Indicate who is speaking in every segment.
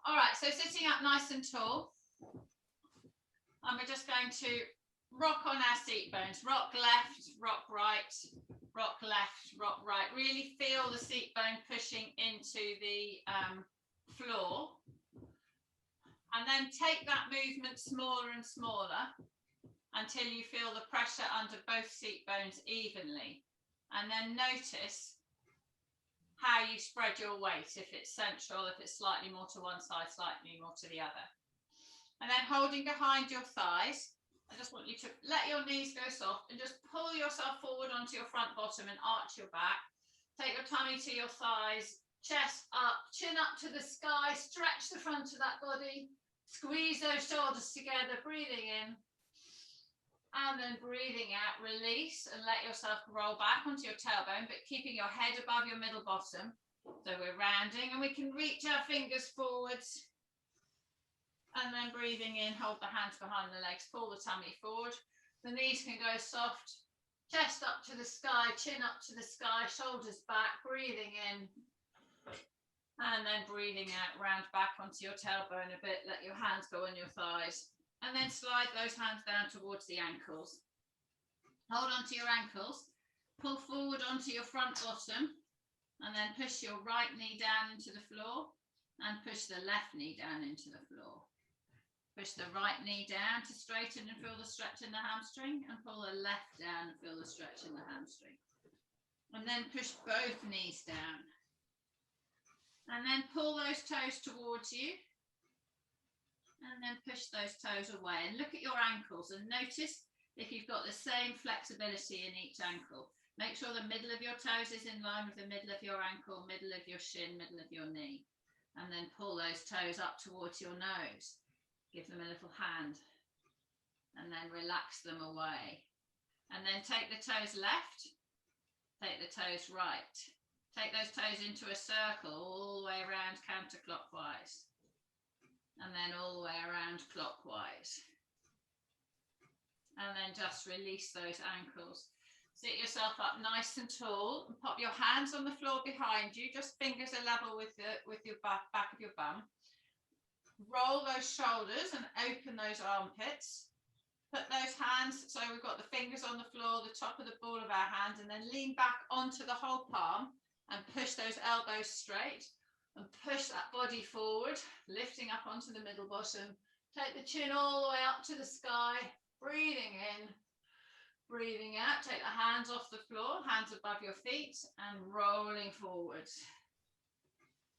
Speaker 1: All right, so sitting up nice and tall. And we're just going to rock on our seat bones. Rock left, rock right, rock left, rock right. Really feel the seat bone pushing into the floor. And then take that movement smaller and smaller until you feel the pressure under both seat bones evenly. And then notice how you spread your weight, if it's central, if it's slightly more to one side, slightly more to the other. And then holding behind your thighs, I just want you to let your knees go soft and just pull yourself forward onto your front bottom and arch your back. Take your tummy to your thighs, chest up, chin up to the sky, stretch the front of that body, squeeze those shoulders together, breathing in. And then breathing out, release and let yourself roll back onto your tailbone, but keeping your head above your middle bottom. So we're rounding and we can reach our fingers forwards. And then breathing in, hold the hands behind the legs, pull the tummy forward. The knees can go soft, chest up to the sky, chin up to the sky, shoulders back, breathing in. And then breathing out, round back onto your tailbone a bit, let your hands go on your thighs. And then slide those hands down towards the ankles. Hold onto your ankles, pull forward onto your front bottom, and then push your right knee down into the floor and push the left knee down into the floor. Push the right knee down to straighten and feel the stretch in the hamstring, and pull the left down and feel the stretch in the hamstring. And then push both knees down. And then pull those toes towards you. And then push those toes away and look at your ankles and notice if you've got the same flexibility in each ankle. Make sure the middle of your toes is in line with the middle of your ankle, middle of your shin, middle of your knee. And then pull those toes up towards your nose. Give them a little hand. And then relax them away. And then take the toes left, take the toes right. Take those toes into a circle all the way around counterclockwise. And then all the way around clockwise. And then just release those ankles. Sit yourself up nice and tall and pop your hands on the floor behind you. Just fingers are level with your back of your bum. Roll those shoulders and open those armpits. Put those hands, so we've got the fingers on the floor, the top of the ball of our hand, and then lean back onto the whole palm and push those elbows straight. And push that body forward, lifting up onto the middle bottom. Take the chin all the way up to the sky, breathing in, breathing out. Take the hands off the floor, hands above your feet, and rolling forward.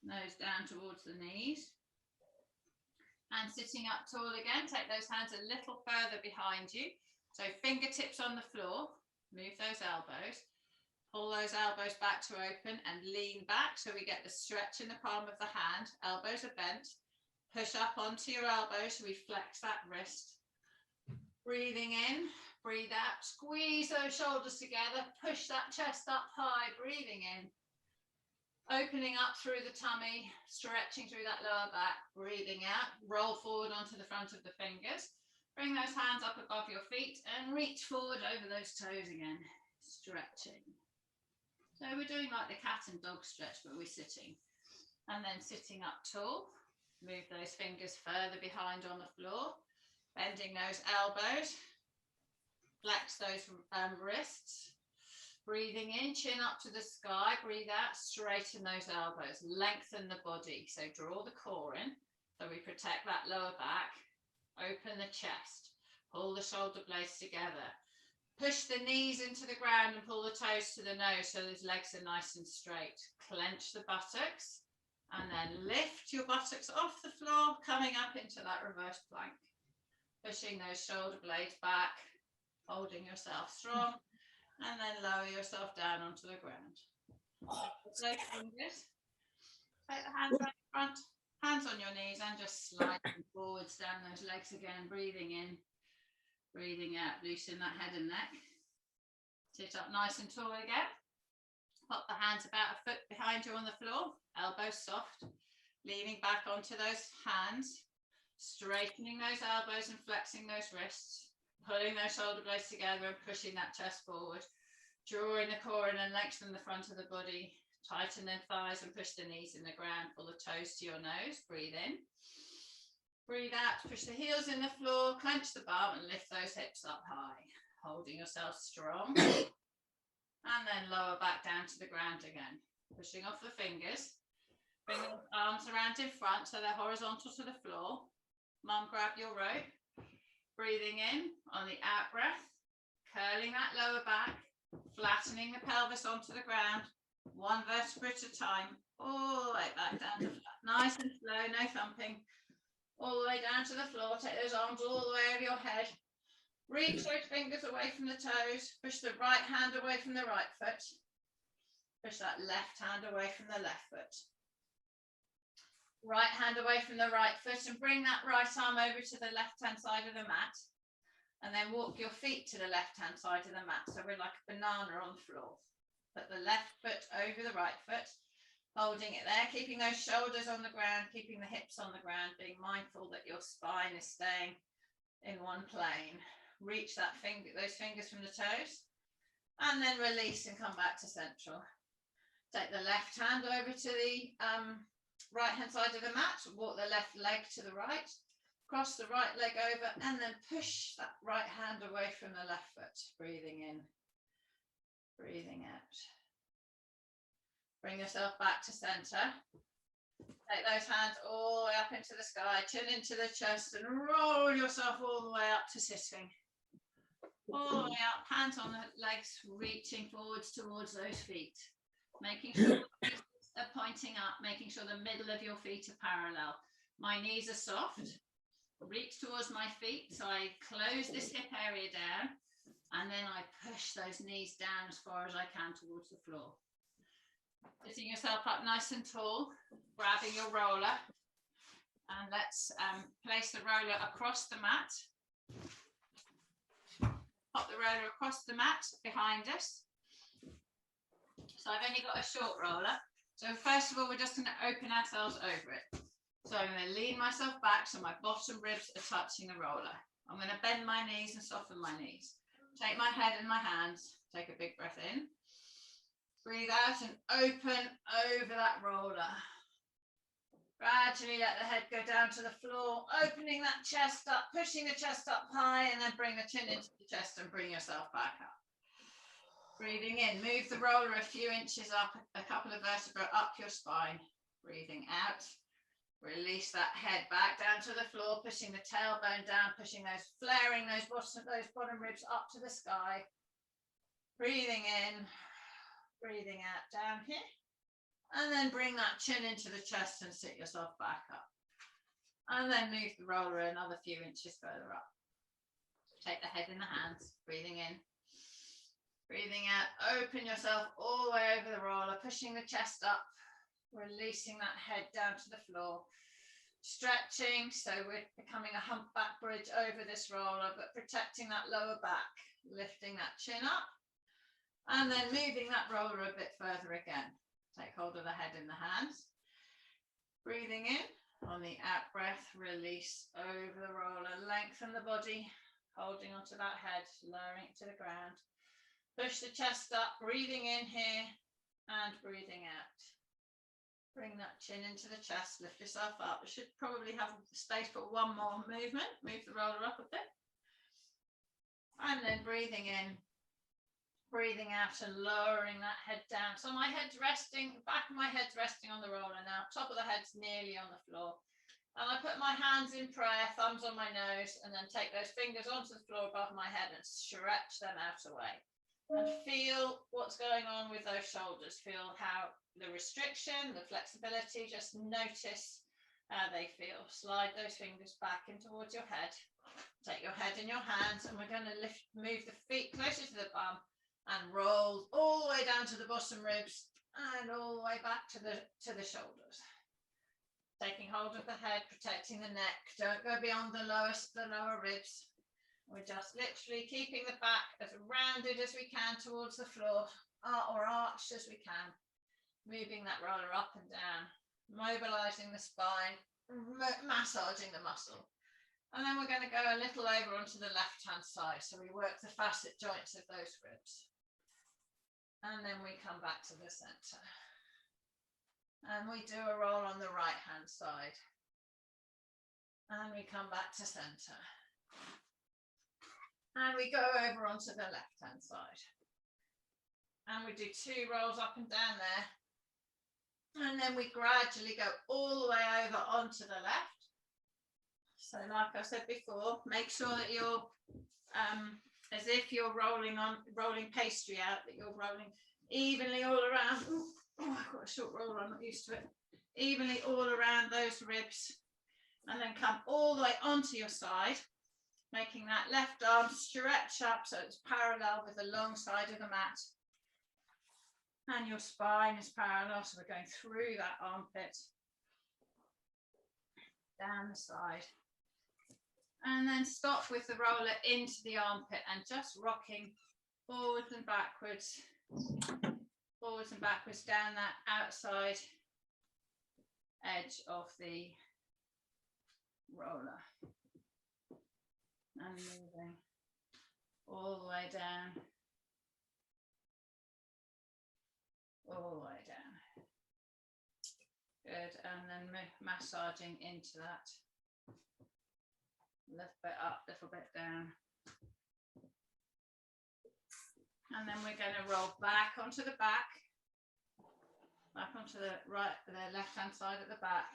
Speaker 1: Nose down towards the knees. And sitting up tall again, take those hands a little further behind you. So fingertips on the floor, move those elbows. Pull those elbows back to open and lean back so we get the stretch in the palm of the hand. Elbows are bent. Push up onto your elbows so we flex that wrist. Breathing in, breathe out. Squeeze those shoulders together. Push that chest up high. Breathing in. Opening up through the tummy, stretching through that lower back. Breathing out. Roll forward onto the front of the fingers. Bring those hands up above your feet and reach forward over those toes again. Stretching. So we're doing like the cat and dog stretch, but we're sitting. And then sitting up tall, move those fingers further behind on the floor, bending those elbows, flex those wrists, breathing in, chin up to the sky, breathe out, straighten those elbows, lengthen the body. So draw the core in, so we protect that lower back, open the chest, pull the shoulder blades together. Push the knees into the ground and pull the toes to the nose so those legs are nice and straight. Clench the buttocks and then lift your buttocks off the floor, coming up into that reverse plank. Pushing those shoulder blades back, holding yourself strong, and then lower yourself down onto the ground. Take fingers, take the hands right in front, hands on your knees, and just slide them forwards down those legs again, breathing in. Breathing out, loosen that head and neck. Sit up nice and tall again. Pop the hands about a foot behind you on the floor, elbows soft. Leaning back onto those hands, straightening those elbows and flexing those wrists. Pulling those shoulder blades together and pushing that chest forward. Drawing the core in and lengthen the front of the body. Tighten the thighs and push the knees in the ground. Pull the toes to your nose. Breathe in. Breathe out. Push the heels in the floor. Clench the bum and lift those hips up high. Holding yourself strong. And then lower back down to the ground again. Pushing off the fingers. Bring your arms around in front so they're horizontal to the floor. Mum, grab your rope. Breathing in on the out breath. Curling that lower back. Flattening the pelvis onto the ground. One vertebra at a time. All the way back down to flat. Nice and slow, no thumping. All the way down to the floor. Take those arms all the way over your head. Reach those fingers away from the toes. Push the right hand away from the right foot. Push that left hand away from the left foot. Right hand away from the right foot and bring that right arm over to the left-hand side of the mat. And then walk your feet to the left-hand side of the mat. So we're like a banana on the floor. Put the left foot over the right foot, holding it there, keeping those shoulders on the ground, keeping the hips on the ground, being mindful that your spine is staying in one plane. Reach that those fingers from the toes, and then release and come back to central. Take the left hand over to the right hand side of the mat, walk the left leg to the right, cross the right leg over, and then push that right hand away from the left foot. Breathing in, breathing out. Bring yourself back to center. Take those hands all the way up into the sky, chin into the chest, and roll yourself all the way up to sitting. All the way up, hands on the legs, reaching forwards towards those feet. Making sure the feet are pointing up, making sure the middle of your feet are parallel. My knees are soft. Reach towards my feet, so I close this hip area down, and then I push those knees down as far as I can towards the floor. Sitting yourself up nice and tall, grabbing your roller, and let's place the roller across the mat. Pop the roller across the mat behind us. So I've only got a short roller. So first of all, we're just going to open ourselves over it. So I'm going to lean myself back so my bottom ribs are touching the roller. I'm going to bend my knees and soften my knees. Take my head in my hands. Take a big breath in. Breathe out and open over that roller. Gradually let the head go down to the floor, opening that chest up, pushing the chest up high, and then bring the chin into the chest and bring yourself back up. Breathing in, move the roller a few inches up, a couple of vertebrae up your spine. Breathing out, release that head back down to the floor, pushing the tailbone down, pushing those, flaring those bottom ribs up to the sky. Breathing in, breathing out down here. And then bring that chin into the chest and sit yourself back up. And then move the roller another few inches further up. Take the head in the hands, breathing in. Breathing out, open yourself all the way over the roller, pushing the chest up, releasing that head down to the floor. Stretching, so we're becoming a humpback bridge over this roller, but protecting that lower back, lifting that chin up, and then moving that roller a bit further again. Take hold of the head in the hands. Breathing in, on the out breath, release over the roller, lengthen the body, holding onto that head, lowering it to the ground. Push the chest up, breathing in here and breathing out. Bring that chin into the chest, lift yourself up. You should probably have space for one more movement. Move the roller up a bit. And then breathing in, breathing out and lowering that head down. So my head's resting, back of my head's resting on the roller now. Top of the head's nearly on the floor. And I put my hands in prayer, thumbs on my nose, and then take those fingers onto the floor above my head and stretch them out away. And feel what's going on with those shoulders. Feel how the restriction, the flexibility, just notice how they feel. Slide those fingers back in towards your head. Take your head in your hands, and we're going to move the feet closer to the bum and roll all the way down to the bottom ribs and all the way back to the shoulders. Taking hold of the head, protecting the neck. Don't go beyond the lower ribs. We're just literally keeping the back as rounded as we can towards the floor, or arched as we can. Moving that roller up and down, mobilizing the spine, massaging the muscle. And then we're going to go a little over onto the left-hand side. So we work the facet joints of those ribs. And then we come back to the center. And we do a roll on the right hand side. And we come back to center. And we go over onto the left hand side. And we do 2 rolls up and down there. And then we gradually go all the way over onto the left. So like I said before, make sure that you're as if you're rolling pastry out, that you're rolling evenly all around. Oh, I've got a short roll, I'm not used to it. Evenly all around those ribs, and then come all the way onto your side, making that left arm stretch up so it's parallel with the long side of the mat. And your spine is parallel, so we're going through that armpit, down the side. And then stop with the roller into the armpit and just rocking forwards and backwards down that outside edge of the roller. And moving all the way down. All the way down. Good, and then massaging into that. Lift bit up, little bit down. And then we're going to roll back onto the back. Back onto the left hand side at the back.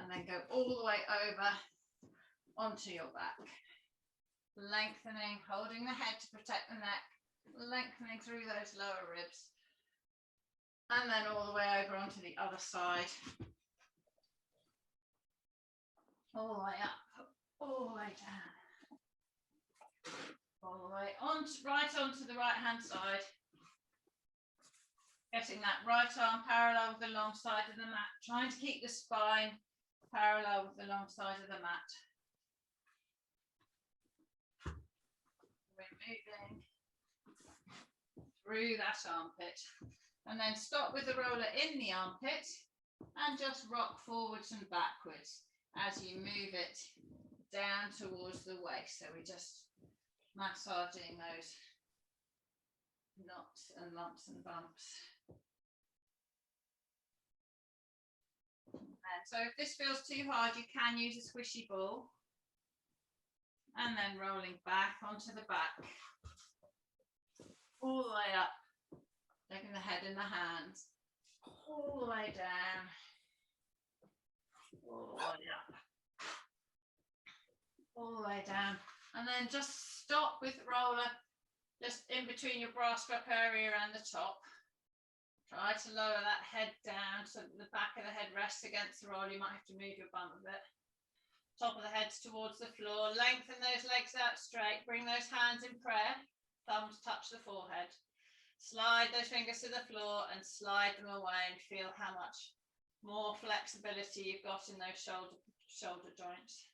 Speaker 1: And then go all the way over onto your back. Lengthening, holding the head to protect the neck. Lengthening through those lower ribs. And then all the way over onto the other side. All the way up. All the way down, all the way on, right onto the right hand side, getting that right arm parallel with the long side of the mat, trying to keep the spine parallel with the long side of the mat. We're moving through that armpit, and then stop with the roller in the armpit and just rock forwards and backwards as you move it down towards the waist. So we're just massaging those knots and lumps and bumps. And so if this feels too hard, you can use a squishy ball. And then rolling back onto the back. All the way up, taking the head in the hands. All the way down. All the way up. All the way down, and then just stop with the roller just in between your bra strap area and the top. Try to lower that head down so that the back of the head rests against the roller. You might have to move your bum a bit. Top of the head's towards the floor. Lengthen those legs out straight. Bring those hands in prayer. Thumbs touch the forehead. Slide those fingers to the floor and slide them away, and feel how much more flexibility you've got in those shoulder joints.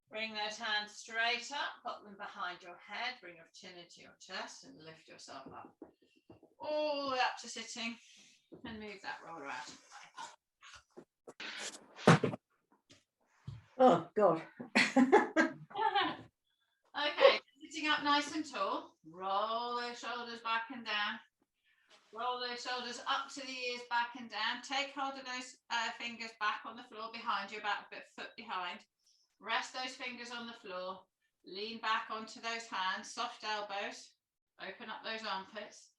Speaker 1: Bring those hands straight up, put them behind your head, bring your chin into your chest and lift yourself up. All the way up to sitting, and move that roller out of the way.
Speaker 2: Oh, God.
Speaker 1: Okay, sitting up nice and tall, roll those shoulders back and down. Roll those shoulders up to the ears, back and down. Take hold of those fingers back on the floor behind you, about a foot behind. Rest those fingers on the floor, lean back onto those hands, soft elbows, open up those armpits.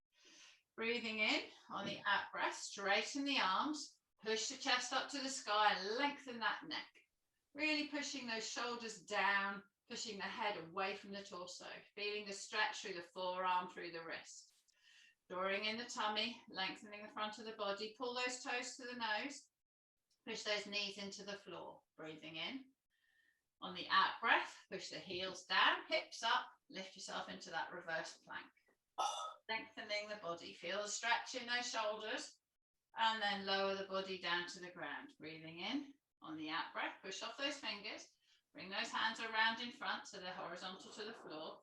Speaker 1: Breathing in on the out breath, straighten the arms, push the chest up to the sky and lengthen that neck. Really pushing those shoulders down, pushing the head away from the torso, feeling the stretch through the forearm, through the wrist. Drawing in the tummy, lengthening the front of the body, pull those toes to the nose, push those knees into the floor, breathing in. On the out breath, push the heels down, hips up, lift yourself into that reverse plank. Lengthening the body, feel the stretch in those shoulders, and then lower the body down to the ground. Breathing in, on the out breath, push off those fingers, bring those hands around in front so they're horizontal to the floor,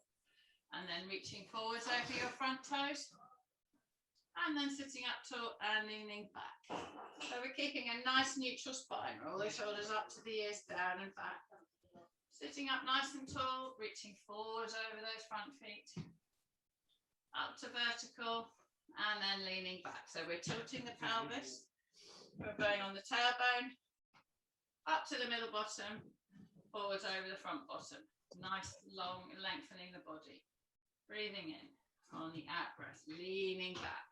Speaker 1: and then reaching forwards over your front toes, and then sitting up tall and leaning back. So we're keeping a nice neutral spine, roll those shoulders up to the ears, down and back. Sitting up nice and tall, reaching forwards over those front feet, up to vertical, and then leaning back. So we're tilting the pelvis, We're going on the tailbone, up to the middle bottom, forwards over the front bottom. Nice long lengthening the body. Breathing in on the out breath, leaning back.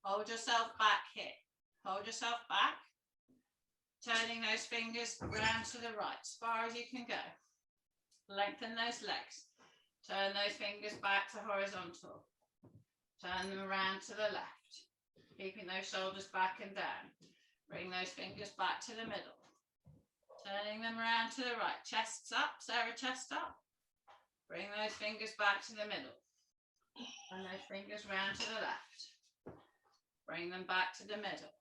Speaker 1: Hold yourself back here. Hold yourself back. Turning those fingers round to the right as far as you can go. Lengthen those legs. Turn those fingers back to horizontal. Turn them around to the left. Keeping those shoulders back and down. Bring those fingers back to the middle. Turning them around to the right. Chests up, Sarah, chest up. Bring those fingers back to the middle. And those fingers round to the left. Bring them back to the middle.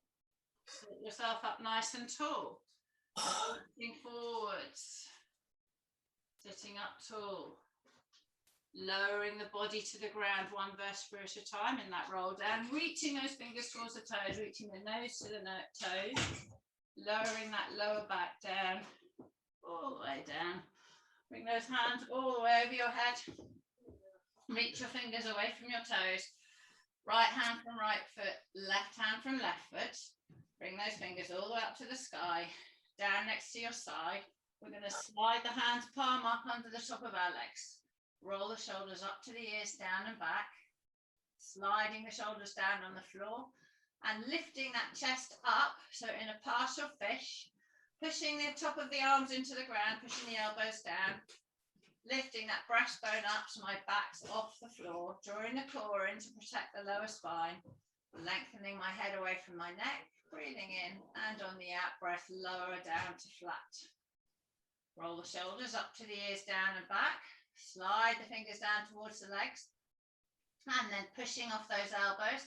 Speaker 1: Sit yourself up nice and tall. Looking forwards. Sitting up tall. Lowering the body to the ground, one vertebra at a time in that roll down. Reaching those fingers towards the toes, reaching the nose to the toes. Lowering that lower back down, all the way down. Bring those hands all the way over your head. Reach your fingers away from your toes. Right hand from right foot, left hand from left foot. Bring those fingers all the way up to the sky, down next to your side. We're going to slide the hands palm up under the top of our legs. Roll the shoulders up to the ears, down and back. Sliding the shoulders down on the floor and lifting that chest up. So in a partial fish, pushing the top of the arms into the ground, pushing the elbows down. Lifting that breastbone up so my back's off the floor. Drawing the core in to protect the lower spine. Lengthening my head away from my neck. Breathing in and on the out breath, lower down to flat. Roll the shoulders up to the ears, down and back. Slide the fingers down towards the legs. And then pushing off those elbows.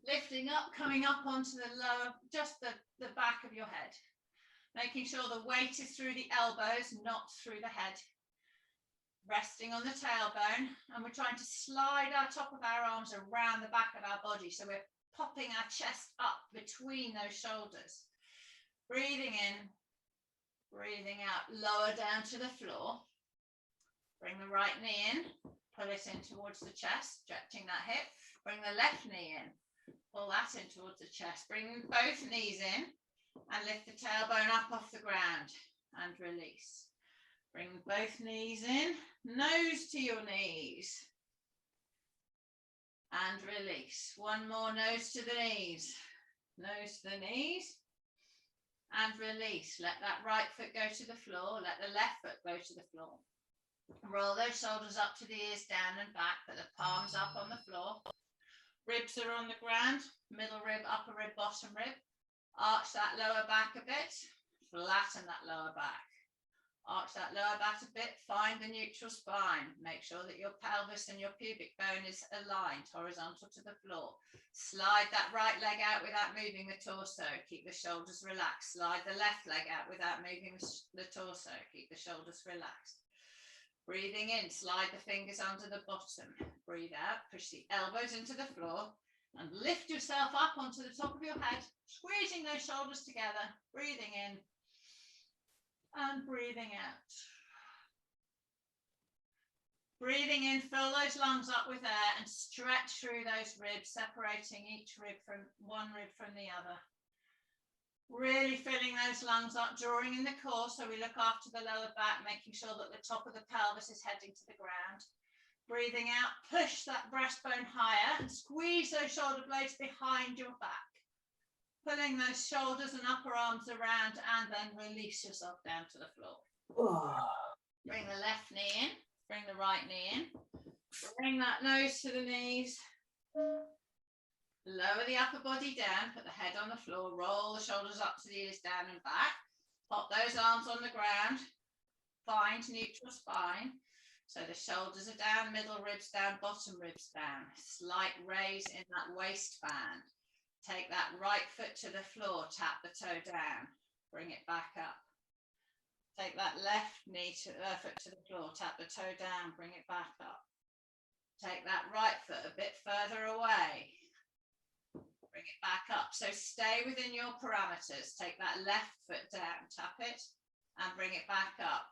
Speaker 1: Lifting up, coming up onto the lower, just the back of your head. Making sure the weight is through the elbows, not through the head. Resting on the tailbone. And we're trying to slide our top of our arms around the back of our body. So we're popping our chest up between those shoulders. Breathing in, breathing out, lower down to the floor. Bring the right knee in, pull it in towards the chest, stretching that hip. Bring the left knee in, pull that in towards the chest. Bring both knees in and lift the tailbone up off the ground and release. Bring both knees in, nose to your knees and release. One more, nose to the knees, nose to the knees and release. Let that right foot go to the floor, let the left foot go to the floor. Roll those shoulders up to the ears, down and back, put the palms up on the floor. Ribs are on the ground, middle rib, upper rib, bottom rib. Arch that lower back a bit, flatten that lower back. Arch that lower back a bit, find the neutral spine. Make sure that your pelvis and your pubic bone is aligned, horizontal to the floor. Slide that right leg out without moving the torso. Keep the shoulders relaxed. Slide the left leg out without moving the torso. Keep the shoulders relaxed. Breathing in, slide the fingers under the bottom. Breathe out, push the elbows into the floor and lift yourself up onto the top of your head, squeezing those shoulders together. Breathing in and breathing out. Breathing in, fill those lungs up with air and stretch through those ribs, separating each rib from one rib from the other. Really filling those lungs up, drawing in the core so we look after the lower back, making sure that the top of the pelvis is heading to the ground. Breathing out, push that breastbone higher and squeeze those shoulder blades behind your back. Pulling those shoulders and upper arms around and then release yourself down to the floor. Bring the left knee in, bring the right knee in. Bring that nose to the knees. Lower the upper body down, put the head on the floor, roll the shoulders up to the ears, down and back. Pop those arms on the ground, find neutral spine. So the shoulders are down, middle ribs down, bottom ribs down. Slight raise in that waistband. Take that right foot to the floor, tap the toe down, bring it back up. Take that left knee foot to the floor, tap the toe down, bring it back up. Take that right foot a bit further away. Bring it back up. So stay within your parameters. Take that left foot down, tap it and bring it back up.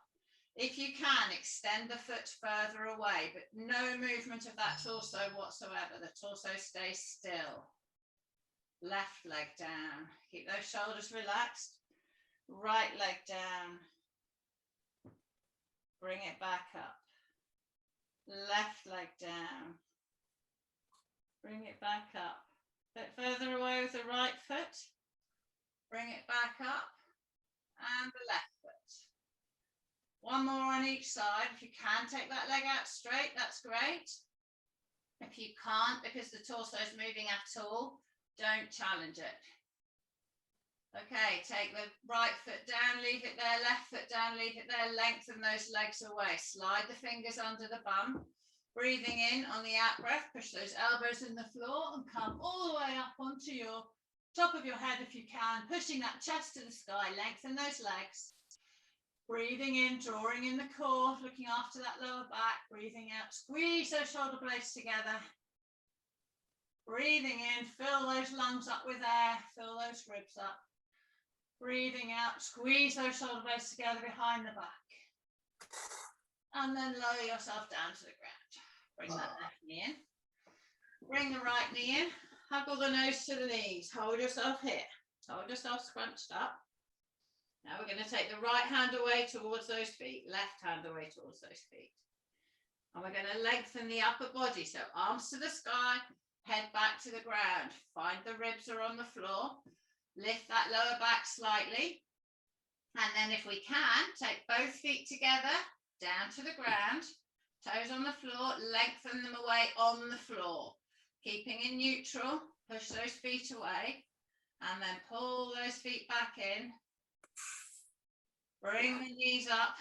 Speaker 1: If you can, extend the foot further away, but no movement of that torso whatsoever. The torso stays still. left leg down. Keep those shoulders relaxed. Right leg down. Bring it back up. Left leg down. Bring it back up. A bit further away with the right foot. Bring it back up. And the left foot. One more on each side. If you can take that leg out straight, that's great. If you can't, because the torso is moving at all, don't challenge it. Okay, take the right foot down, leave it there, left foot down, leave it there, lengthen those legs away. Slide the fingers under the bum. Breathing in on the out breath, push those elbows in the floor and come all the way up onto your top of your head if you can, pushing that chest to the sky, lengthen those legs. Breathing in, drawing in the core, looking after that lower back, breathing out, squeeze those shoulder blades together. Breathing in, fill those lungs up with air, fill those ribs up. Breathing out, squeeze those shoulder blades together behind the back. And then lower yourself down to the ground. Bring that left knee in. Bring the right knee in. Huggle the nose to the knees. Hold yourself here. Hold yourself scrunched up. Now we're going to take the right hand away towards those feet, left hand away towards those feet. And we're going to lengthen the upper body. So arms to the sky, head back to the ground. Find the ribs are on the floor. Lift that lower back slightly. And then if we can, take both feet together, down to the ground, toes on the floor, lengthen them away on the floor. Keeping in neutral, push those feet away, and then pull those feet back in. Bring the knees up,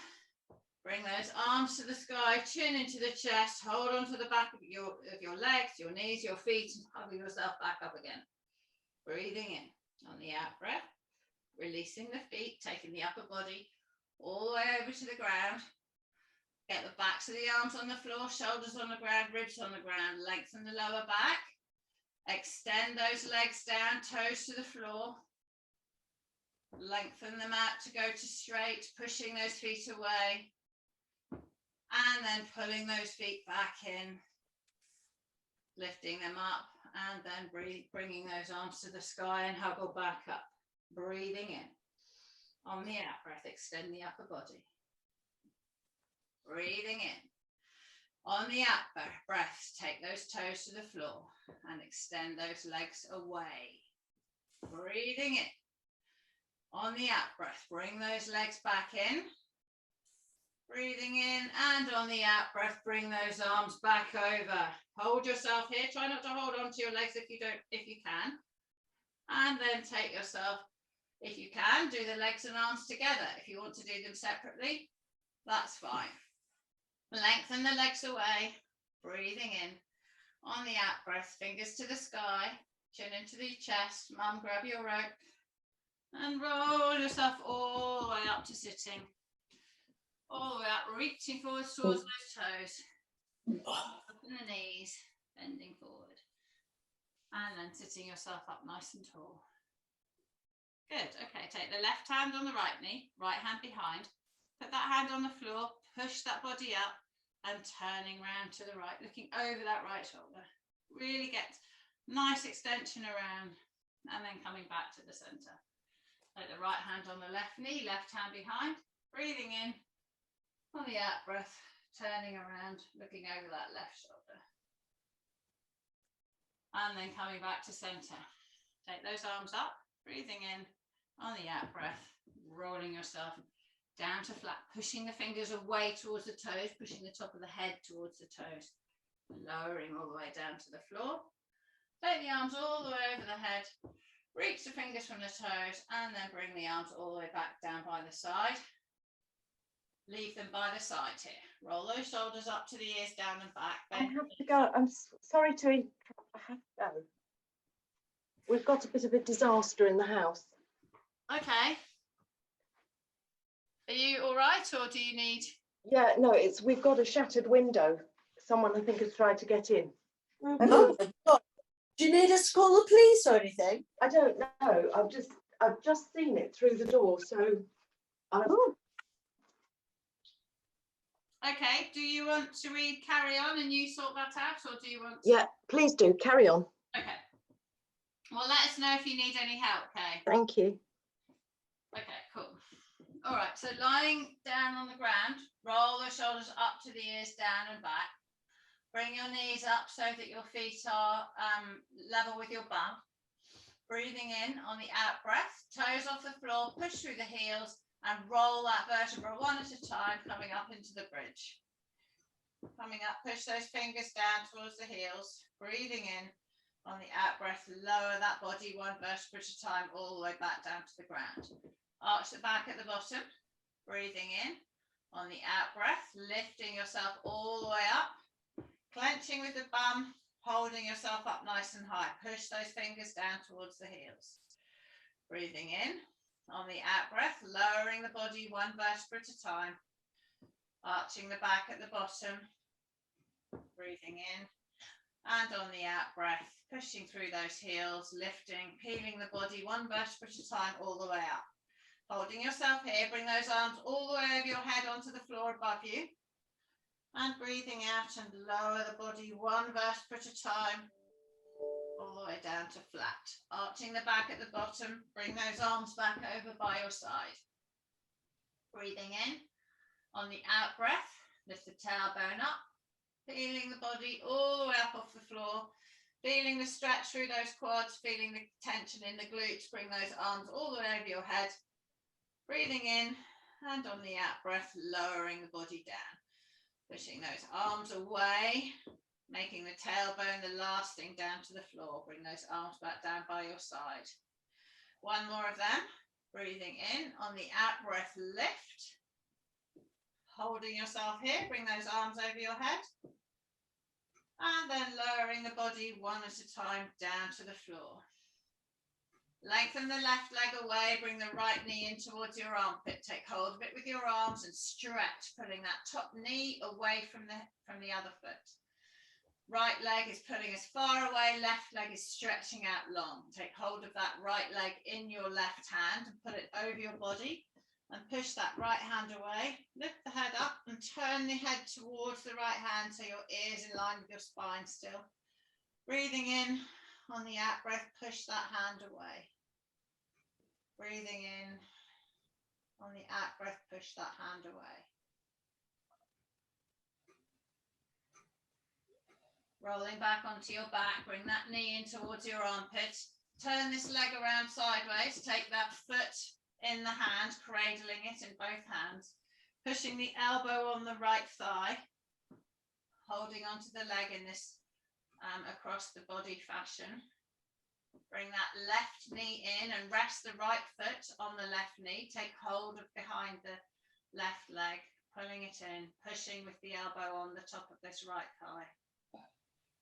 Speaker 1: bring those arms to the sky, chin into the chest, hold on to the back of your legs, your knees, your feet, and huggle yourself back up again. Breathing in on the out breath, releasing the feet, taking the upper body all the way over to the ground. Get the backs of the arms on the floor, shoulders on the ground, ribs on the ground, lengthen the lower back. Extend those legs down, toes to the floor. Lengthen them out to go to straight, pushing those feet away. And then pulling those feet back in, lifting them up, and then bringing those arms to the sky and huggle back up. Breathing in. On the out breath, extend the upper body. Breathing in. On the out breath, take those toes to the floor and extend those legs away. Breathing in. On the out breath, bring those legs back in. Breathing in, and on the out breath, bring those arms back over. Hold yourself here. Try not to hold on to your legs if you can. And then take yourself, if you can, do the legs and arms together. If you want to do them separately, that's fine. Lengthen the legs away. Breathing in. On the out breath, fingers to the sky, chin into the chest. Mum, grab your rope. And roll yourself all the way up to sitting. All the way up, reaching forwards towards those toes. Up in the knees, bending forward. And then sitting yourself up nice and tall. Good, okay, take the left hand on the right knee, right hand behind. Put that hand on the floor, push that body up and turning round to the right, looking over that right shoulder. Really get nice extension around and then coming back to the center. Take the right hand on the left knee, left hand behind, breathing in. On the out breath, turning around, looking over that left shoulder. And then coming back to center. Take those arms up, breathing in. On the out breath, rolling yourself down to flat, pushing the fingers away towards the toes, pushing the top of the head towards the toes. Lowering all the way down to the floor. Take the arms all the way over the head. Reach the fingers from the toes and then bring the arms all the way back down by the side. Leave them by the side here. Roll those shoulders up to the ears, down and back.
Speaker 2: I have to go. I'm sorry to interrupt. I have to go. We've got a bit of a disaster in the house.
Speaker 1: Okay. Are you all right, or do you need?
Speaker 2: Yeah, no, we've got a shattered window. Someone I think has tried to get in.
Speaker 3: Oh my God. Do you need us to call the police or anything?
Speaker 2: I don't know. I've just seen it through the door, so
Speaker 1: Okay, do you want to carry on and you sort that out, or do you want?
Speaker 2: Yeah, please do carry on.
Speaker 1: Okay. Well, let us know if you need any help, Kay.
Speaker 2: Thank you.
Speaker 1: Okay, cool. All right, so lying down on the ground, roll the shoulders up to the ears, down and back. Bring your knees up so that your feet are level with your bum. Breathing in on the out breath, toes off the floor, push through the heels and roll that vertebra one at a time, coming up into the bridge. Coming up, push those fingers down towards the heels. Breathing in on the out breath, lower that body one vertebra at a time, all the way back down to the ground. Arch the back at the bottom. Breathing in on the out breath, lifting yourself all the way up. Clenching with the bum, holding yourself up nice and high. Push those fingers down towards the heels. Breathing in on the out breath, lowering the body one vertebra at a time. Arching the back at the bottom. Breathing in. And on the out breath, pushing through those heels, lifting, peeling the body one vertebra at a time all the way up. Holding yourself here, bring those arms all the way over your head onto the floor above you. And breathing out and lower the body one vertebra at a time, all the way down to flat. Arching the back at the bottom, bring those arms back over by your side. Breathing in, on the out breath, lift the tailbone up, feeling the body all the way up off the floor, feeling the stretch through those quads, feeling the tension in the glutes, bring those arms all the way over your head. Breathing in, and on the out breath, lowering the body down. Pushing those arms away, making the tailbone the last thing down to the floor. Bring those arms back down by your side. One more of them. Breathing in, on the out breath, lift. Holding yourself here, bring those arms over your head. And then lowering the body one at a time down to the floor. Lengthen the left leg away, bring the right knee in towards your armpit. Take hold of it with your arms and stretch, pulling that top knee away from the other foot. Right leg is pulling as far away, left leg is stretching out long. Take hold of that right leg in your left hand and put it over your body and push that right hand away. Lift the head up and turn the head towards the right hand so your ears in line with your spine still. Breathing in. On the out breath, push that hand away. Breathing in. On the out breath, push that hand away. Rolling back onto your back, bring that knee in towards your armpit. Turn this leg around sideways. Take that foot in the hand, cradling it in both hands. Pushing the elbow on the right thigh. Holding onto the leg in this across the body fashion. Bring that left knee in and rest the right foot on the left knee. Take hold of behind the left leg, pulling it in, pushing with the elbow on the top of this right thigh.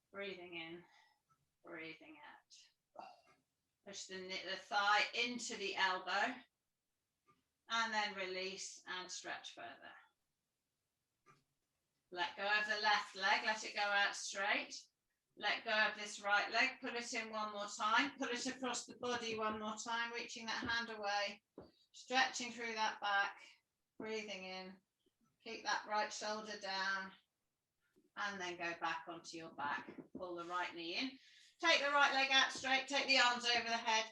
Speaker 1: Breathing in, breathing out. Push the thigh into the elbow and then release and stretch further. Let go of the left leg, let it go out straight. Let go of this right leg, pull it in one more time, pull it across the body one more time, reaching that hand away, stretching through that back, breathing in, keep that right shoulder down, and then go back onto your back. Pull the right knee in, take the right leg out straight, take the arms over the head,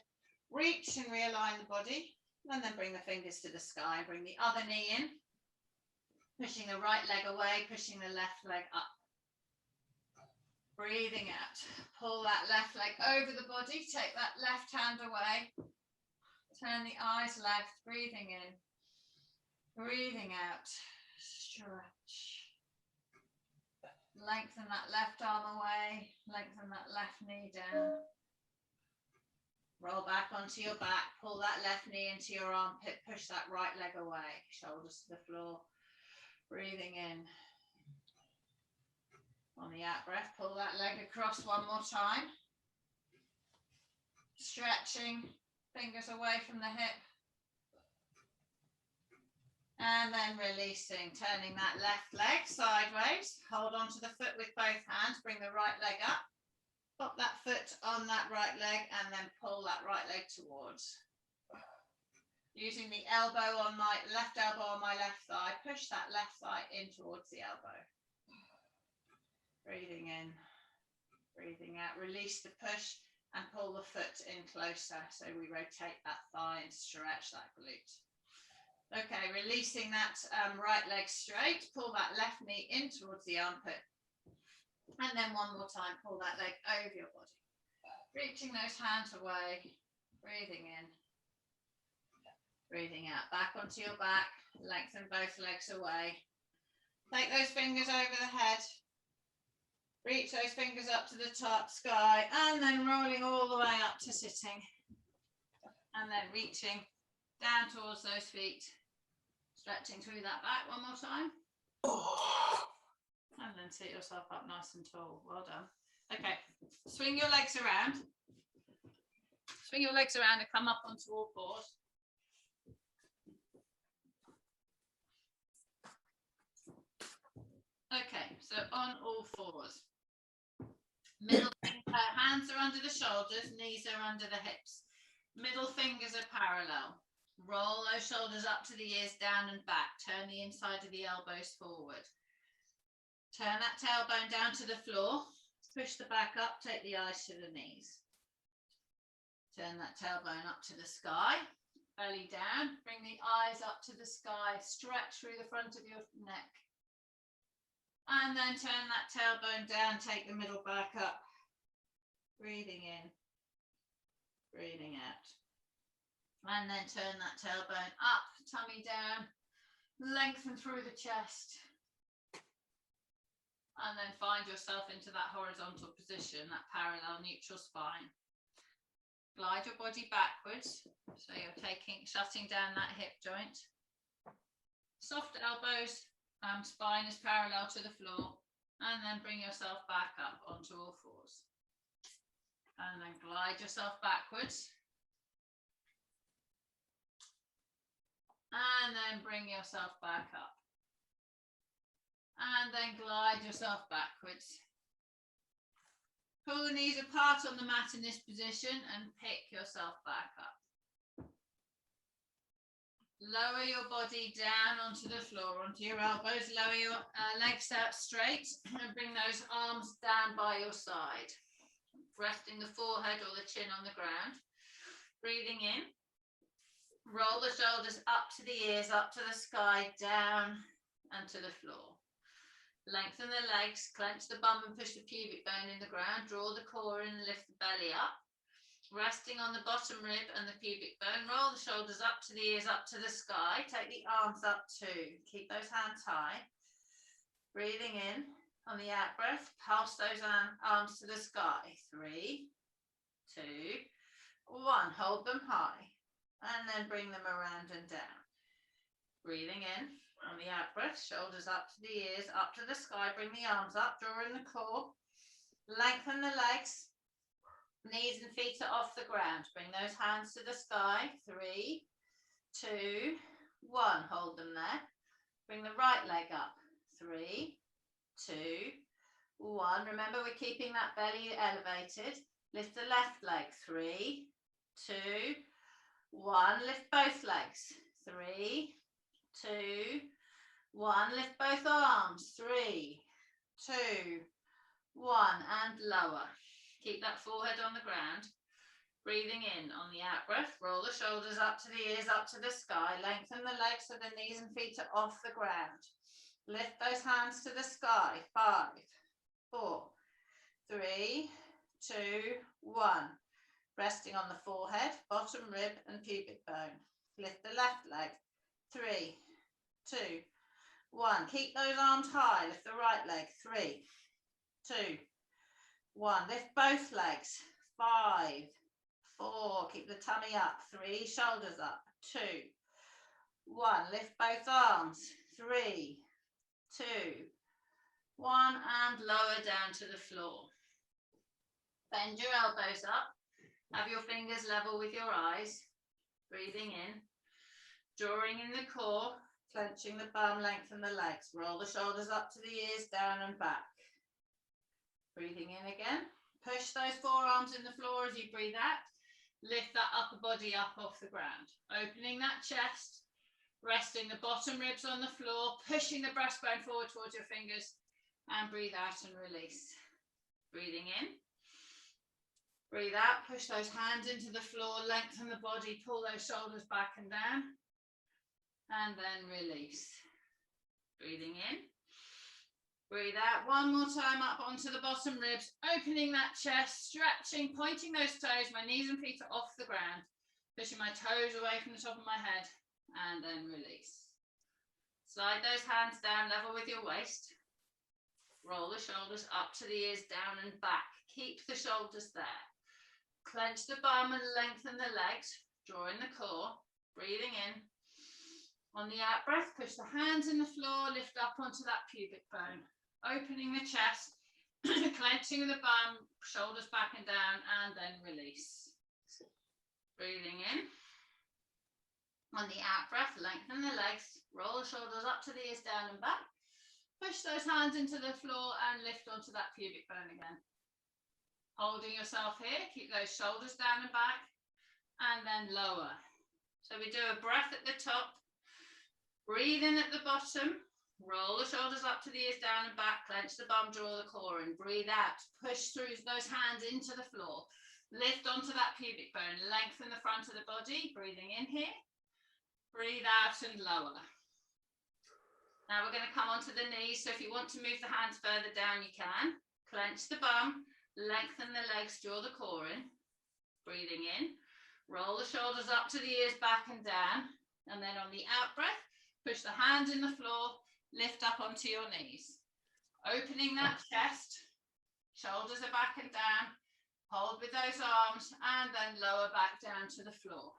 Speaker 1: reach and realign the body, and then bring the fingers to the sky, bring the other knee in, pushing the right leg away, pushing the left leg up. Breathing out, pull that left leg over the body, take that left hand away, turn the eyes left, breathing in, breathing out, stretch. Lengthen that left arm away, lengthen that left knee down. Roll back onto your back, pull that left knee into your armpit, push that right leg away, shoulders to the floor, breathing in. On the out breath, pull that leg across one more time. Stretching, fingers away from the hip. And then releasing, turning that left leg sideways. Hold onto the foot with both hands, bring the right leg up. Pop that foot on that right leg and then pull that right leg towards. Using the elbow on my left elbow on my left thigh, push that left thigh in towards the elbow. Breathing in, breathing out, release the push and pull the foot in closer. So we rotate that thigh and stretch that glute. Okay, releasing that right leg straight, pull that left knee in towards the armpit. And then one more time, pull that leg over your body. Reaching those hands away, breathing in, breathing out, back onto your back, lengthen both legs away. Take those fingers over the head, reach those fingers up to the top sky, and then rolling all the way up to sitting. And then reaching down towards those feet, stretching through that back one more time. And then sit yourself up nice and tall. Well done. Okay, swing your legs around. Swing your legs around and come up onto all fours. Okay, so on all fours. Middle hands are under the shoulders, knees are under the hips. Middle fingers are parallel. Roll those shoulders up to the ears, down and back. Turn the inside of the elbows forward. Turn that tailbone down to the floor. Push the back up, take the eyes to the knees. Turn that tailbone up to the sky. Belly down, bring the eyes up to the sky. Stretch through the front of your neck. And then turn that tailbone down, take the middle back up. Breathing in, breathing out. And then turn that tailbone up, tummy down, lengthen through the chest. And then find yourself into that horizontal position, that parallel neutral spine. Glide your body backwards, so you're shutting down that hip joint. Soft elbows, spine is parallel to the floor, and then bring yourself back up onto all fours. And then glide yourself backwards. And then bring yourself back up. And then glide yourself backwards. Pull the knees apart on the mat in this position and pick yourself back up. Lower your body down onto the floor, onto your elbows. Lower your legs out straight and bring those arms down by your side. Resting the forehead or the chin on the ground. Breathing in. Roll the shoulders up to the ears, up to the sky, down and to the floor. Lengthen the legs, clench the bum and push the pubic bone in the ground. Draw the core in and lift the belly up. Resting on the bottom rib and the pubic bone. Roll the shoulders up to the ears, up to the sky. Take the arms up too. Keep those hands high. Breathing in on the out breath. Pulse those arms to the sky. 3, 2, 1. Hold them high. And then bring them around and down. Breathing in on the out breath, shoulders up to the ears, up to the sky. Bring the arms up, draw in the core. Lengthen the legs. Knees and feet are off the ground. Bring those hands to the sky. 3, 2, 1. Hold them there. Bring the right leg up. 3, 2, 1. Remember, we're keeping that belly elevated. Lift the left leg. 3, 2, 1. Lift both legs. 3, 2, 1. Lift both arms. 3, 2, 1. And lower. Keep that forehead on the ground. Breathing in on the out breath. Roll the shoulders up to the ears, up to the sky. Lengthen the legs so the knees and feet are off the ground. Lift those hands to the sky. 5, 4, 3, 2, 1. Resting on the forehead, bottom rib and pubic bone. Lift the left leg. 3, 2, 1. Keep those arms high. Lift the right leg. 3, 2, 1. Lift both legs. 5, 4. Keep the tummy up. 3. Shoulders up. 2, 1. Lift both arms. 3, 2, 1. And lower down to the floor. Bend your elbows up. Have your fingers level with your eyes. Breathing in. Drawing in the core. Clenching the bum. Lengthen the legs. Roll the shoulders up to the ears. Down and back. Breathing in again. Push those forearms in the floor as you breathe out. Lift that upper body up off the ground. Opening that chest. Resting the bottom ribs on the floor. Pushing the breastbone forward towards your fingers. And breathe out and release. Breathing in. Breathe out, push those hands into the floor, lengthen the body, pull those shoulders back and down, and then release. Breathing in. Breathe out one more time up onto the bottom ribs, opening that chest, stretching, pointing those toes. My knees and feet are off the ground, pushing my toes away from the top of my head, and then release. Slide those hands down level with your waist. Roll the shoulders up to the ears, down and back. Keep the shoulders there. Clench the bum and lengthen the legs, drawing the core, breathing in. On the out breath, push the hands in the floor, lift up onto that pubic bone. Opening the chest, clenching the bum, shoulders back and down, and then release. Breathing in. On the out breath, lengthen the legs, roll the shoulders up to the ears, down and back. Push those hands into the floor and lift onto that pubic bone again. Holding yourself here, keep those shoulders down and back, and then lower. So we do a breath at the top, breathe in at the bottom, roll the shoulders up to the ears, down and back, clench the bum, draw the core in, breathe out, push through those hands into the floor, lift onto that pubic bone, lengthen the front of the body, breathing in here, breathe out and lower. Now we're going to come onto the knees, so if you want to move the hands further down, you can. Clench the bum, lengthen the legs, draw the core in, breathing in, roll the shoulders up to the ears, back and down, and then on the out breath, push the hands in the floor, lift up onto your knees. Opening that chest, shoulders are back and down, hold with those arms, and then lower back down to the floor.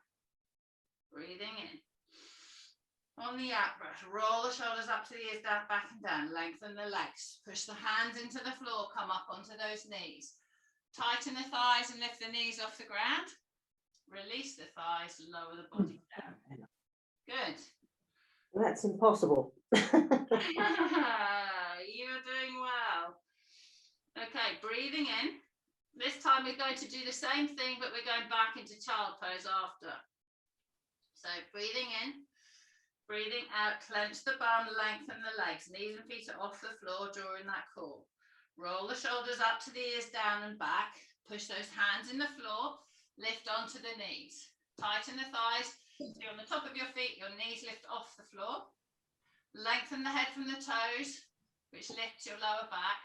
Speaker 1: Breathing in. On the out breath, roll the shoulders up to the ears, down, back and down, lengthen the legs, push the hands into the floor, come up onto those knees. Tighten the thighs and lift the knees off the ground. Release the thighs, lower the body down. Good.
Speaker 3: That's impossible.
Speaker 1: You're doing well. Okay, breathing in. This time we're going to do the same thing, but we're going back into child pose after. So breathing in, breathing out, clench the bum, lengthen the legs, knees and feet are off the floor, drawing that core. Roll the shoulders up to the ears, down and back. Push those hands in the floor, lift onto the knees. Tighten the thighs. So you're on the top of your feet, your knees lift off the floor. Lengthen the head from the toes, which lifts your lower back.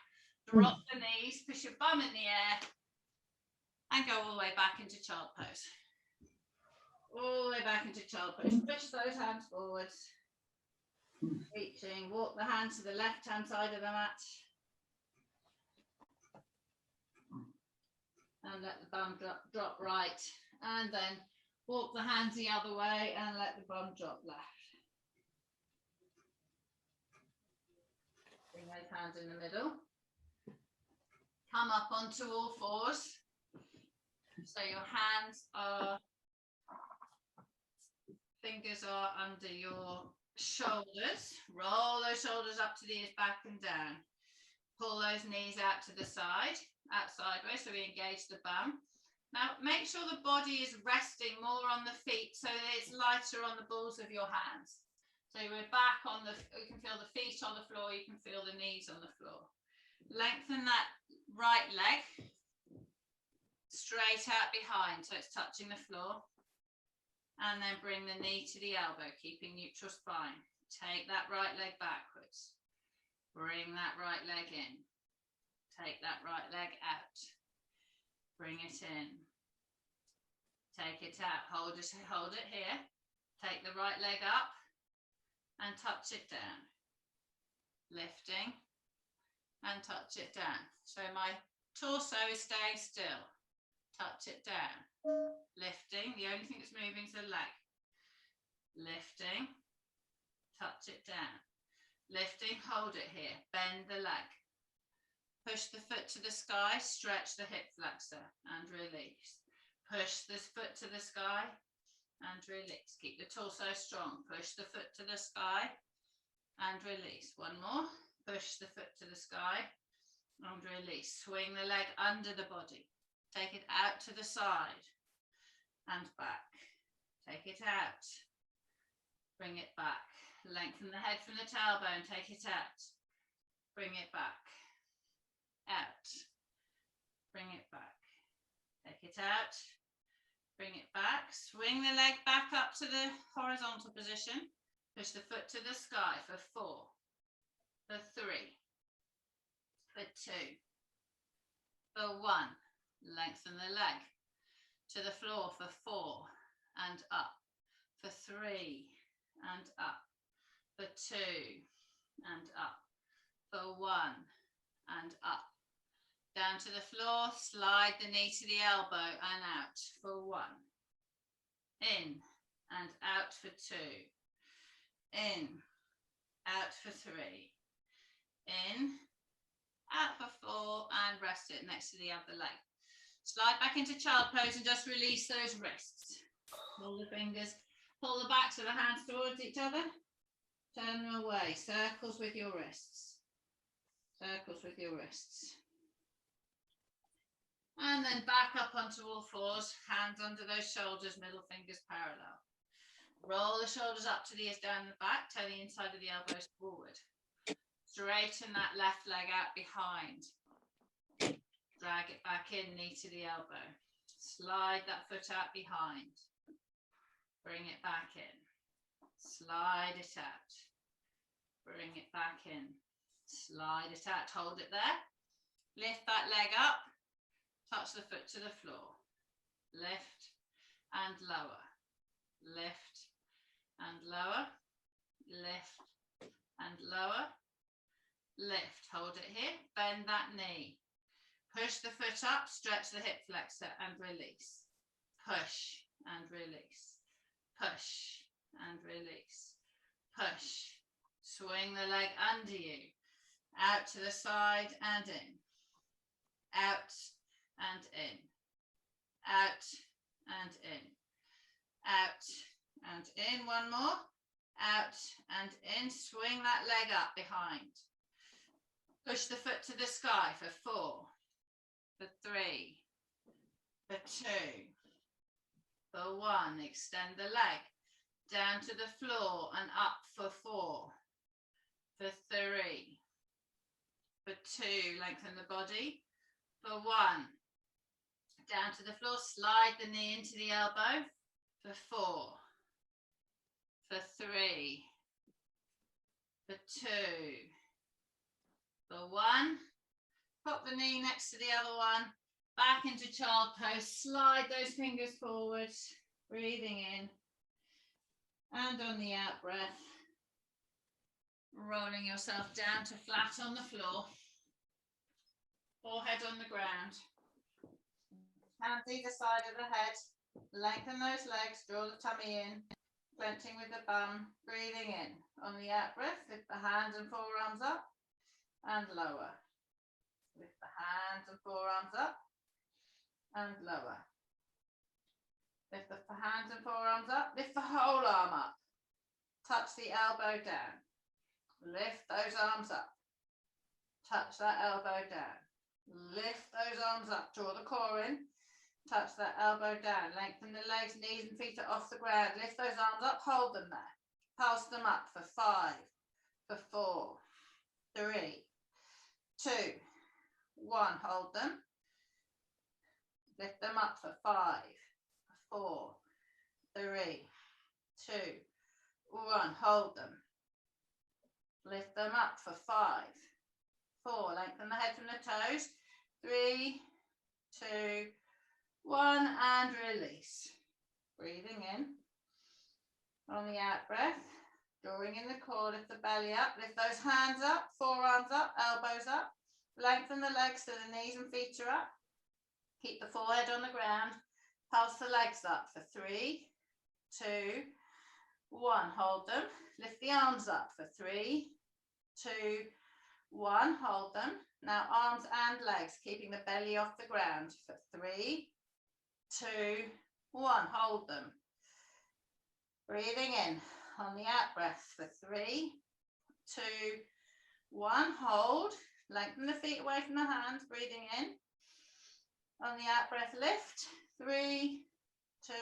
Speaker 1: Drop the knees, push your bum in the air, and go all the way back into child pose. All the way back into child pose. Push those hands forwards. Reaching, walk the hands to the left-hand side of the mat. And let the bum drop right. And then walk the hands the other way and let the bum drop left. Bring those hands in the middle. Come up onto all fours. So your hands are, fingers are under your shoulders. Roll those shoulders up to the ears, back and down. Pull those knees out to the side, out sideways, so we engage the bum. Now, make sure the body is resting more on the feet so that it's lighter on the balls of your hands. So we're back on the, you can feel the feet on the floor, you can feel the knees on the floor. Lengthen that right leg straight out behind so it's touching the floor. And then bring the knee to the elbow, keeping neutral spine. Take that right leg backwards. Bring that right leg in. Take that right leg out. Bring it in. Take it out. Hold it here. Take the right leg up and touch it down. Lifting and touch it down. So my torso is staying still. Touch it down. Lifting. The only thing that's moving is the leg. Lifting. Touch it down. Lifting. Hold it here. Bend the leg. Push the foot to the sky, stretch the hip flexor and release. Push this foot to the sky and release. Keep the torso strong. Push the foot to the sky and release. One more. Push the foot to the sky and release. Swing the leg under the body. Take it out to the side and back. Take it out. Bring it back. Lengthen the head from the tailbone. Take it out. Bring it back. Out. Bring it back. Take it out, bring it back, swing the leg back up to the horizontal position, push the foot to the sky for 4, for 3, for 2, for 1, lengthen the leg, to the floor for 4 and up, for 3 and up, for 2 and up, for 1 and up, down to the floor, slide the knee to the elbow and out for 1, in and out for 2, in, out for 3, in, out for 4, and rest it next to the other leg. Slide back into child pose and just release those wrists. Pull the fingers, pull the backs of the hands towards each other. Turn them away, circles with your wrists. Circles with your wrists. And then back up onto all fours, hands under those shoulders, middle fingers parallel. Roll the shoulders up to the ears, down the back, turn the inside of the elbows forward. Straighten that left leg out behind. Drag it back in, knee to the elbow. Slide that foot out behind. Bring it back in. Slide it out. Bring it back in. Slide it out. Hold it there. Lift that leg up. Touch the foot to the floor. Lift and lower. Lift and lower. Lift and lower. Lift. Hold it here. Bend that knee. Push the foot up. Stretch the hip flexor and release. Push and release. Push and release. Push. Swing the leg under you. Out to the side and in. Out and in. Out and in. Out and in. One more. Out and in. Swing that leg up behind. Push the foot to the sky for 4, for 3, for 2, for 1. Extend the leg down to the floor and up for 4, for 3, for 2. Lengthen the body for 1. Down to the floor, slide the knee into the elbow for 4, for 3, for 2, for 1. Pop the knee next to the other one, back into child pose, slide those fingers forward, breathing in, and on the out breath, rolling yourself down to flat on the floor, forehead on the ground. Hands either side of the head, lengthen those legs, draw the tummy in, clenching with the bum, breathing in. On the out breath, lift the hands and forearms up and lower. Lift the hands and forearms up and lower. Lift the hands and forearms up, lift the whole arm up. Touch the elbow down. Lift those arms up. Touch that elbow down. Lift those arms up, draw the core in. Touch that elbow down, lengthen the legs, knees and feet are off the ground. Lift those arms up, hold them there. Pulse them up for 5, for 4, 3, 2, 1. Hold them. Lift them up for 5, for 4, 3, 2, 1. Hold them. Lift them up for 5, 4. Lengthen the head from the toes. 3, 2, 1, and release. Breathing in. On the out breath, drawing in the core, lift the belly up, lift those hands up, forearms up, elbows up. Lengthen the legs so the knees and feet are up. Keep the forehead on the ground. Pulse the legs up for 3, 2, 1. Hold them. Lift the arms up for 3, 2, 1. Hold them. Now arms and legs, keeping the belly off the ground for 3, 2, 1. Hold them. Breathing in. On the out breath for 3, 2, 1. Hold. Lengthen the feet away from the hands. Breathing in. On the out breath, lift. 3, 2,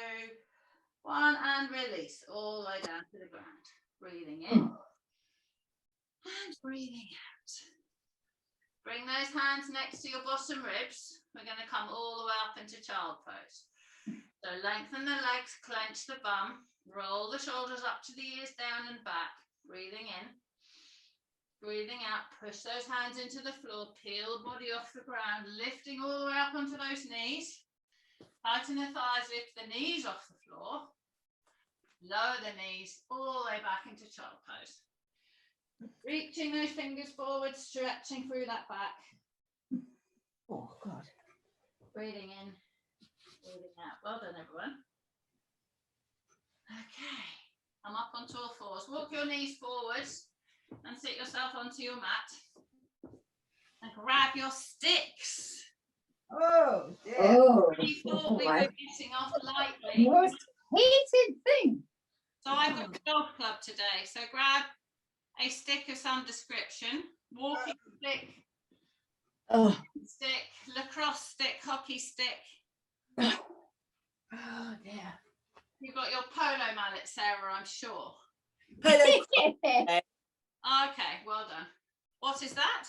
Speaker 1: 1, and release all the way down to the ground. Breathing in and breathing out. Bring those hands next to your bottom ribs. we're going to come all the way up into child pose. So lengthen the legs, clench the bum, roll the shoulders up to the ears, down and back, breathing in, breathing out, push those hands into the floor, peel the body off the ground, lifting all the way up onto those knees, tighten the thighs, lift the knees off the floor, lower the knees all the way back into child pose. Reaching those fingers forward, stretching through that back.
Speaker 3: Oh, God.
Speaker 1: Breathing in, breathing out. Well done, everyone. Okay, I'm up onto all fours. Walk your knees forwards and sit yourself onto your mat. And grab your sticks.
Speaker 4: Oh, dear.
Speaker 3: Oh,
Speaker 1: We thought we were getting off lightly.
Speaker 4: Most hated thing.
Speaker 1: So I've got a golf club today. So grab a stick of some description. Walking stick,
Speaker 3: oh,
Speaker 1: stick, lacrosse stick, hockey stick.
Speaker 4: Oh, dear.
Speaker 1: You've got your polo mallet, Sarah, I'm sure.
Speaker 3: polo,
Speaker 1: Okay, well done. What is that?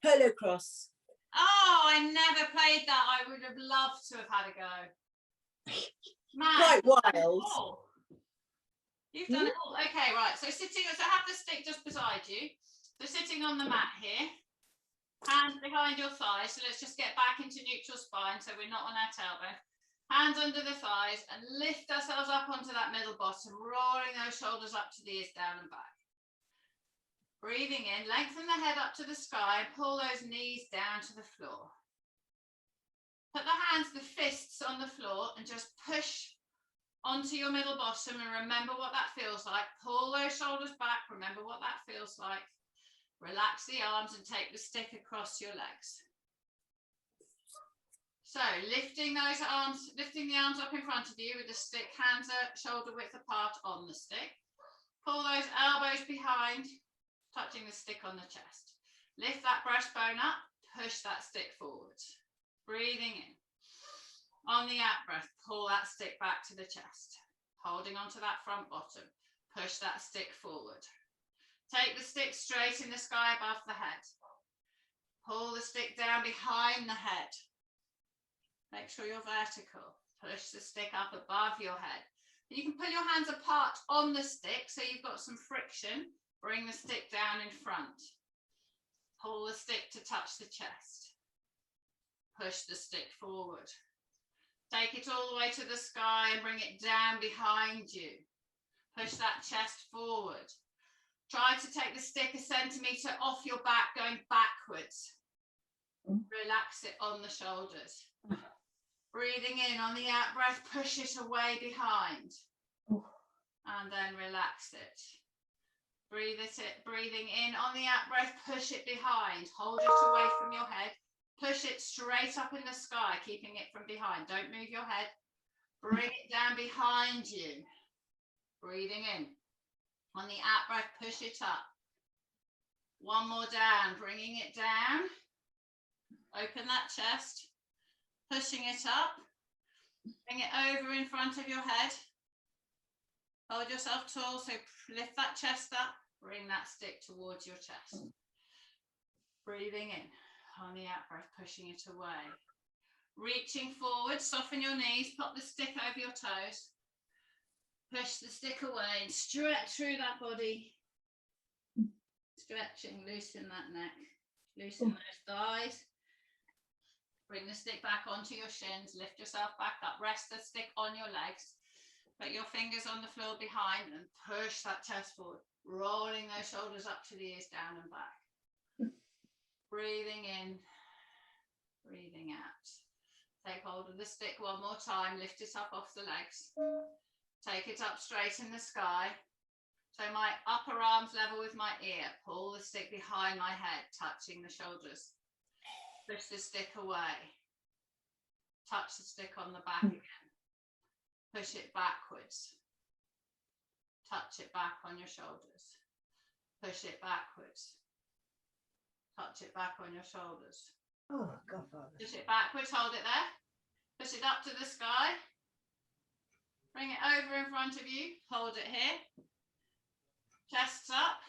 Speaker 3: polo cross.
Speaker 1: Oh, I never played that. I would have loved to have had a go. Man,
Speaker 3: Quite wild.
Speaker 1: oh, you've done it all. Okay, right. So sitting, so have the stick just beside you. So sitting on the mat here, hands behind your thighs. So let's just get back into neutral spine so we're not on our tailbone. Hands under the thighs and lift ourselves up onto that middle bottom, rolling those shoulders up to the ears, down and back. Breathing in, lengthen the head up to the sky and pull those knees down to the floor. Put the hands, the fists on the floor and just push onto your middle bottom and remember what that feels like. Pull those shoulders back, remember what that feels like. Relax the arms and take the stick across your legs. So lifting those arms, lifting the arms up in front of you with the stick, hands are shoulder width apart on the stick. Pull those elbows behind, touching the stick on the chest. Lift that breastbone up, push that stick forward. Breathing in. On the out breath, pull that stick back to the chest. Holding onto that front bottom, push that stick forward. Take the stick straight in the sky above the head. Pull the stick down behind the head. Make sure you're vertical. Push the stick up above your head. You can pull your hands apart on the stick so you've got some friction. Bring the stick down in front. Pull the stick to touch the chest. Push the stick forward. Take it all the way to the sky and bring it down behind you. Push that chest forward. Try to take the stick a centimetre off your back, going backwards. Relax it on the shoulders. Breathing in on the out breath, push it away behind. And then relax it. Breathing in on the out breath, push it behind. Hold it away from your head. Push it straight up in the sky, keeping it from behind. Don't move your head. Bring it down behind you. Breathing in. On the out breath, push it up. One more down, bringing it down. Open that chest. Pushing it up. Bring it over in front of your head. Hold yourself tall, so lift that chest up. Bring that stick towards your chest. Breathing in. On the out breath, pushing it away. Reaching forward, soften your knees, pop the stick over your toes. Push the stick away and stretch through that body. Stretching, loosen that neck. Loosen those thighs. Bring the stick back onto your shins. Lift yourself back up. Rest the stick on your legs. Put your fingers on the floor behind and push that chest forward. Rolling those shoulders up to the ears, down and back. Breathing in, breathing out. Take hold of the stick one more time. Lift it up off the legs. Take it up straight in the sky. So my upper arm's level with my ear. Pull the stick behind my head, touching the shoulders. Push the stick away. Touch the stick on the back again. Push it backwards. Touch it back on your shoulders. Push it backwards. Touch it back on your shoulders.
Speaker 4: Oh, God, Father.
Speaker 1: Push it backwards, hold it there. Push it up to the sky. Bring it over in front of you. Hold it here. Chest up.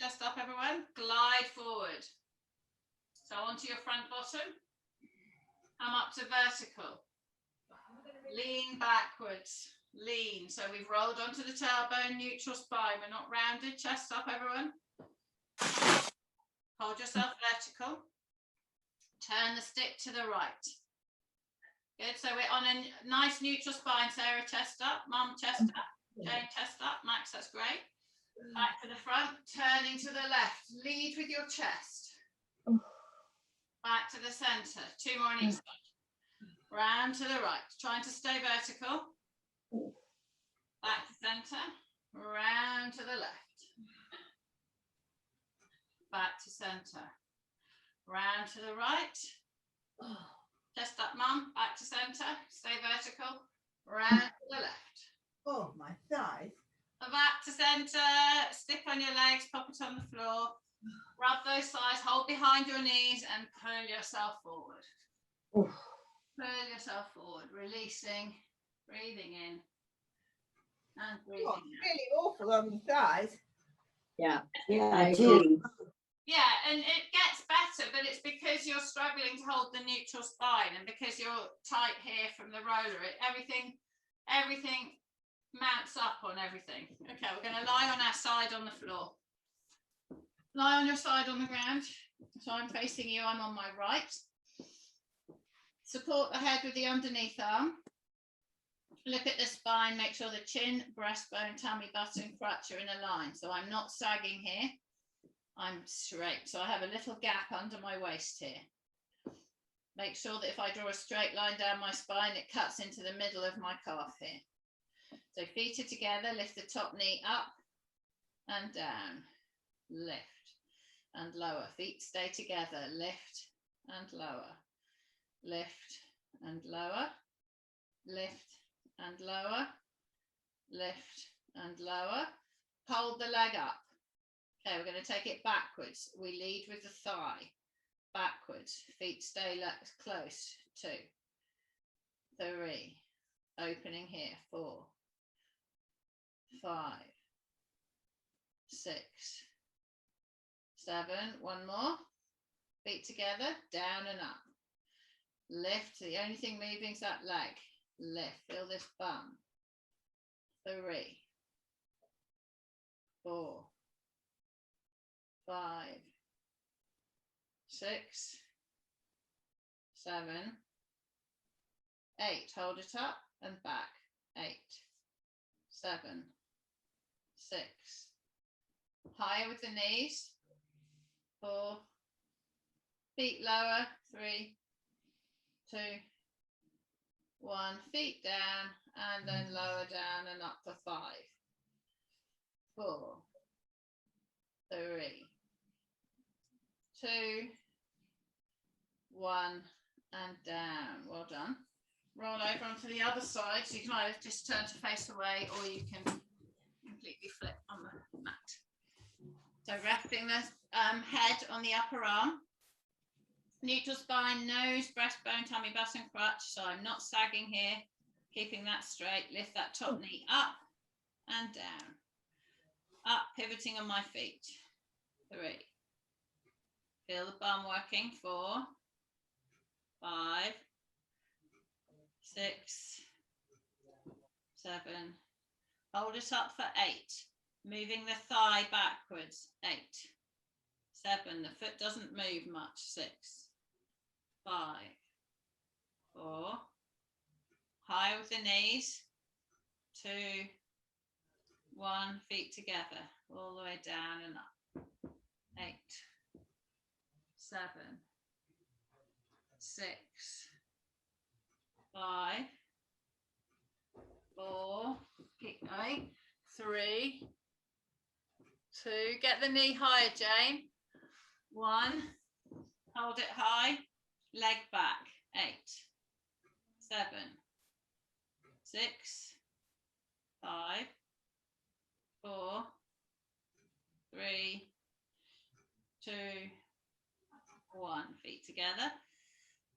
Speaker 1: Chest up, everyone. Glide forward. So onto your front bottom. Come up to vertical. Lean backwards. Lean. So we've rolled onto the tailbone, neutral spine. We're not rounded. Chest up, everyone. Hold yourself vertical. Turn the stick to the right. Good. So we're on a nice neutral spine. Sarah, chest up. Mum, chest up. Jane, chest up. Max, that's great. Back to the front. Turning to the left. Lead with your chest. Back to the centre. 2 more on each side. Round to the right. Trying to stay vertical. Back to centre. Round to the left. Back to centre. Round to the right. Chest up, mum. Back to centre. Stay vertical. Round to the left.
Speaker 4: Oh, my thighs.
Speaker 1: Back to centre. Stick on your legs. Pop it on the floor. Rub those thighs. Hold behind your knees and pull yourself forward. Pull yourself forward. Releasing. Breathing in. And breathing
Speaker 4: Oh,
Speaker 1: out.
Speaker 4: really awful on the thighs.
Speaker 3: Yeah,
Speaker 2: I
Speaker 3: too.
Speaker 1: Yeah, and it gets better, but it's because you're struggling to hold the neutral spine and because you're tight here from the roller. Everything mounts up on everything. Okay, we're going to lie on our side on the floor. Lie on your side on the ground. So I'm facing you, I'm on my right. Support the head with the underneath arm. Look at the spine, make sure the chin, breastbone, tummy, butt and crutch are in a line. So I'm not sagging here. I'm straight. So I have a little gap under my waist here. Make sure that if I draw a straight line down my spine, it cuts into the middle of my calf here. So feet are together, lift the top knee up and down, lift and lower. Feet stay together, lift and lower, lift and lower, lift and lower, lift and lower. Hold the leg up. Okay, we're going to take it backwards. We lead with the thigh. Backwards. Feet stay close. 2, 3. Opening here. 4, 5, 6, 7. One more. Feet together. Down and up. Lift. The only thing moving is that leg. Lift. Feel this bum. 3, 4, 5, 6, 7, 8. Hold it up and back. 8, 7, 6. Higher with the knees. 4. Feet lower. 3, 2, 1. Feet down and then lower down and up for 5, 4, 3, 2, 1 and down. Well done. Roll over onto the other side, so you can either just turn to face away or you can completely flip on the mat. So resting the head on the upper arm. Neutral spine, nose, breastbone, tummy, butt and crutch. So I'm not sagging here. Keeping that straight. Lift that top knee up and down. Up, pivoting on my feet. 3. Feel the bum working. 4, 5, 6, 7. Hold it up for 8. Moving the thigh backwards. 8, 7. The foot doesn't move much. 6, 5, 4. High with the knees. 2, 1. Feet together. All the way down and up. 8, 7, 6, 5, 4. Keep going. 3, 2. Get the knee higher, Jane. 1. Hold it high. Leg back. 8, 7, 6, 5, 4, 3, 2, 1. Feet together.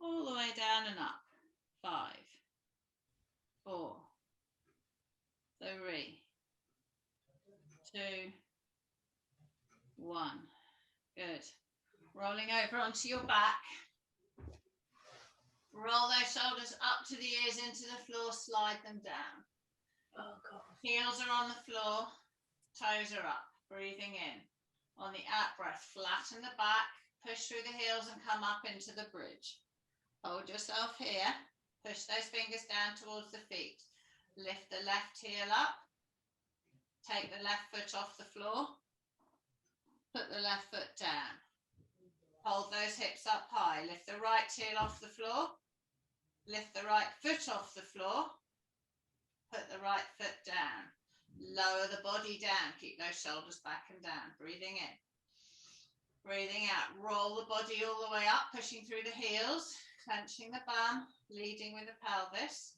Speaker 1: All the way down and up. 5, 4, 3, 2, 1. Good. Rolling over onto your back. Roll those shoulders up to the ears into the floor, slide them down.
Speaker 3: Oh God.
Speaker 1: Heels are on the floor, toes are up, breathing in. On the out breath, flatten the back, push through the heels and come up into the bridge. Hold yourself here, push those fingers down towards the feet. Lift the left heel up, take the left foot off the floor, put the left foot down. Hold those hips up high, lift the right heel off the floor, lift the right foot off the floor, put the right foot down. Lower the body down, keep those shoulders back and down, breathing in. Breathing out, roll the body all the way up, pushing through the heels, clenching the bum, leading with the pelvis.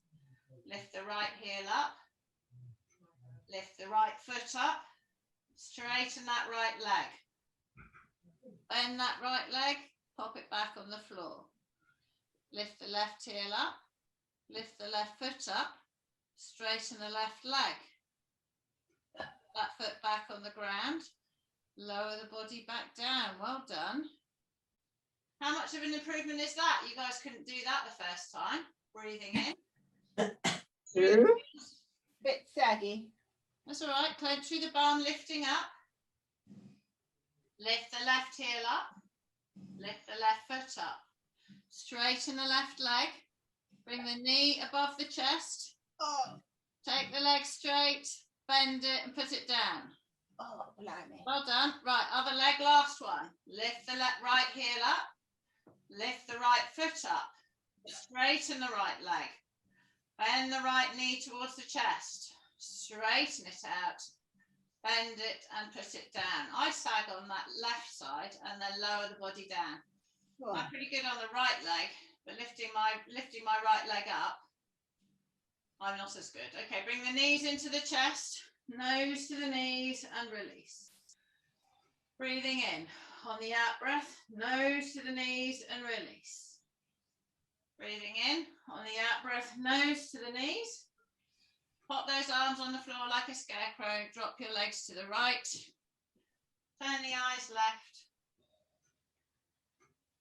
Speaker 1: Lift the right heel up, lift the right foot up, straighten that right leg. Bend that right leg, pop it back on the floor. Lift the left heel up, lift the left foot up, straighten the left leg. That foot back on the ground, lower the body back down. Well done. How much of an improvement is that? You guys couldn't do that the first time. Breathing in.
Speaker 4: Bit saggy.
Speaker 1: That's all right. Clench through the bum, lifting up. Lift the left heel up. Lift the left foot up. Straighten the left leg. Bring the knee above the chest.
Speaker 4: Oh,
Speaker 1: Take the leg straight. Bend it and put it down.
Speaker 4: oh, blimey.
Speaker 1: Well done. Right, other leg, last one. Lift the right heel up. Lift the right foot up. Straighten the right leg. Bend the right knee towards the chest. Straighten it out. Bend it and put it down. I sag on that left side and then lower the body down.
Speaker 4: Oh,
Speaker 1: I'm pretty good on the right leg, but lifting my right leg up, I'm not as good. Okay, bring the knees into the chest, nose to the knees and release. Breathing in. On the out breath, nose to the knees and release. Breathing in. On the out breath, nose to the knees. Pop those arms on the floor like a scarecrow. Drop your legs to the right. Turn the eyes left.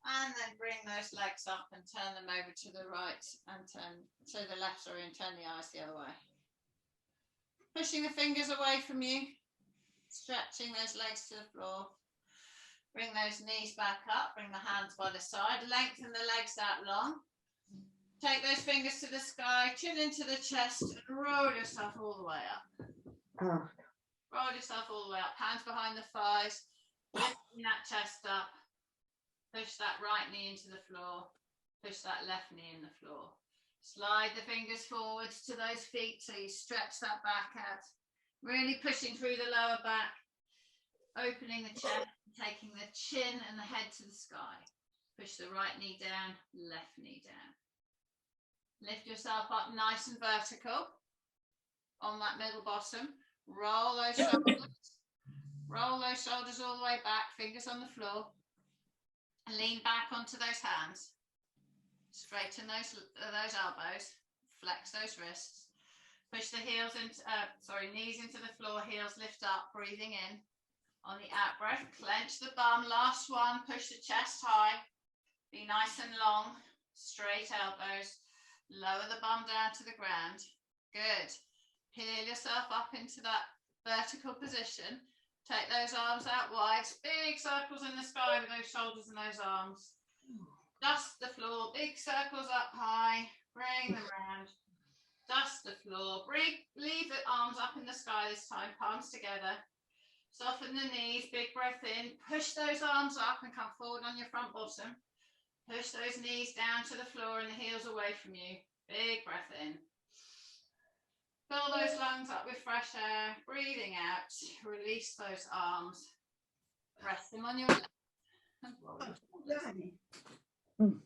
Speaker 1: And then bring those legs up and turn them over to the right and turn to the left, sorry, and turn the eyes the other way. Pushing the fingers away from you, stretching those legs to the floor. Bring those knees back up, bring the hands by the side, lengthen the legs out long. Take those fingers to the sky, chin into the chest, and roll yourself all the way up.
Speaker 2: Oh.
Speaker 1: Roll yourself all the way up, hands behind the thighs, lifting that chest up. Push that right knee into the floor. Push that left knee in the floor. Slide the fingers forwards to those feet so you stretch that back out. Really pushing through the lower back. Opening the chest, taking the chin and the head to the sky. Push the right knee down, left knee down. Lift yourself up nice and vertical on that middle bottom. Roll those shoulders. Roll those shoulders all the way back, fingers on the floor. And lean back onto those hands. Straighten those elbows. Flex those wrists. Push the heels into, knees into the floor, heels lift up, breathing in. On the out breath, clench the bum, last one, push the chest high. Be nice and long, straight elbows. Lower the bum down to the ground. Good. Peel yourself up into that vertical position. Take those arms out wide, big circles in the sky with those shoulders and those arms. Dust the floor, big circles up high, bring them round. Dust the floor, leave the arms up in the sky this time, palms together. Soften the knees, big breath in, push those arms up and come forward on your front bottom. Push those knees down to the floor and the heels away from you. Big breath in. Fill those lungs up with fresh air, breathing out, release those arms, rest them on your lap.
Speaker 4: blimey.